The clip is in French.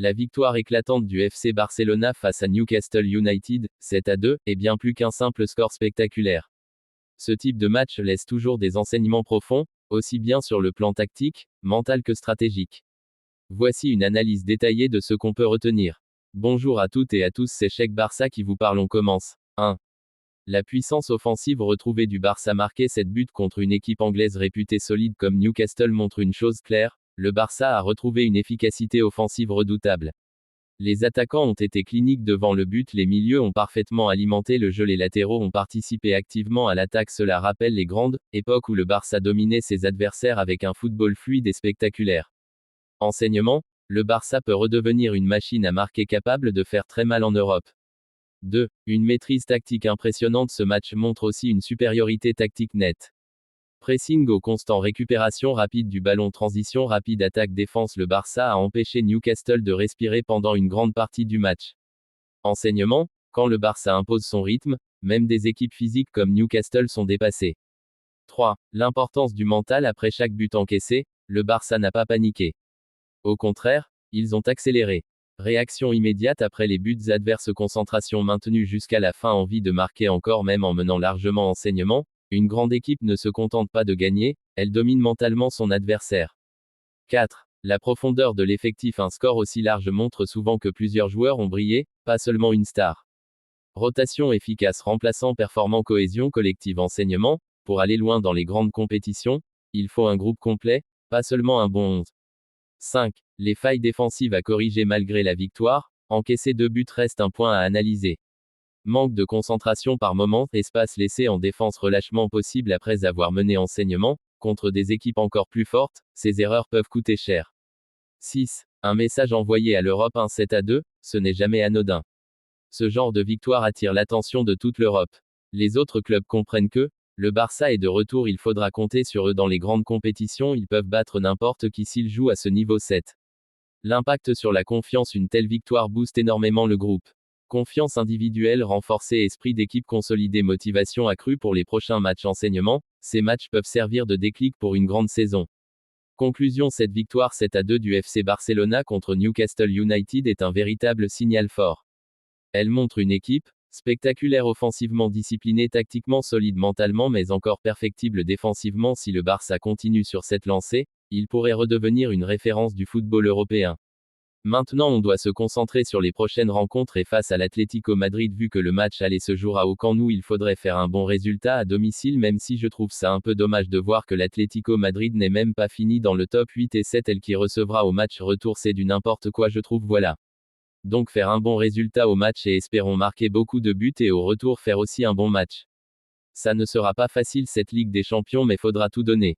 La victoire éclatante du FC Barcelona face à Newcastle United, 7-2, est bien plus qu'un simple score spectaculaire. Ce type de match laisse toujours des enseignements profonds, aussi bien sur le plan tactique, mental que stratégique. Voici une analyse détaillée de ce qu'on peut retenir. Bonjour à toutes et à tous, c'est Cheikh Barça qui vous parle, on commence. 1. La puissance offensive retrouvée du Barça marqué 7 buts contre une équipe anglaise réputée solide comme Newcastle montre une chose claire, le Barça a retrouvé une efficacité offensive redoutable. Les attaquants ont été cliniques devant le but, les milieux ont parfaitement alimenté le jeu, les latéraux ont participé activement à l'attaque, cela rappelle les grandes époques où le Barça dominait ses adversaires avec un football fluide et spectaculaire. Enseignement, le Barça peut redevenir une machine à marquer capable de faire très mal en Europe. 2. Une maîtrise tactique impressionnante, ce match montre aussi une supériorité tactique nette. Pressing au constant, récupération rapide du ballon, transition rapide, attaque, défense, le Barça a empêché Newcastle de respirer pendant une grande partie du match. Enseignement, quand le Barça impose son rythme, même des équipes physiques comme Newcastle sont dépassées. 3. L'importance du mental après chaque but encaissé, le Barça n'a pas paniqué. Au contraire, ils ont accéléré. Réaction immédiate après les buts adverses, concentration maintenue jusqu'à la fin, envie de marquer encore même en menant largement. Enseignement, une grande équipe ne se contente pas de gagner, elle domine mentalement son adversaire. 4. La profondeur de l'effectif, un score aussi large montre souvent que plusieurs joueurs ont brillé, pas seulement une star. Rotation efficace, remplaçant performant, cohésion collective. Enseignement, pour aller loin dans les grandes compétitions, il faut un groupe complet, pas seulement un bon 11. 5. Les failles défensives à corriger malgré la victoire, encaisser 2 buts reste un point à analyser. Manque de concentration par moment, espace laissé en défense, relâchement possible après avoir mené. Enseignement, contre des équipes encore plus fortes, ces erreurs peuvent coûter cher. 6. Un message envoyé à l'Europe, un 7-2, ce n'est jamais anodin. Ce genre de victoire attire l'attention de toute l'Europe. Les autres clubs comprennent que, le Barça est de retour, il faudra compter sur eux dans les grandes compétitions, ils peuvent battre n'importe qui s'ils jouent à ce niveau. 7. L'impact sur la confiance, une telle victoire booste énormément le groupe. Confiance individuelle renforcée, esprit d'équipe consolidé, motivation accrue pour les prochains matchs. Enseignement, ces matchs peuvent servir de déclic pour une grande saison. Conclusion, cette victoire 7-2 du FC Barcelona contre Newcastle United est un véritable signal fort. Elle montre une équipe spectaculaire, offensivement disciplinée, tactiquement solide, mentalement mais encore perfectible défensivement. Si le Barça continue sur cette lancée, il pourrait redevenir une référence du football européen. Maintenant on doit se concentrer sur les prochaines rencontres et face à l'Atlético Madrid, vu que le match aller se jouera au Camp Nou, il faudrait faire un bon résultat à domicile, même si je trouve ça un peu dommage de voir que l'Atlético Madrid n'est même pas fini dans le top 8 et 7, elle qui recevra au match retour, c'est du n'importe quoi je trouve, voilà. Donc faire un bon résultat au match et espérons marquer beaucoup de buts et au retour faire aussi un bon match. Ça ne sera pas facile cette Ligue des Champions, mais faudra tout donner.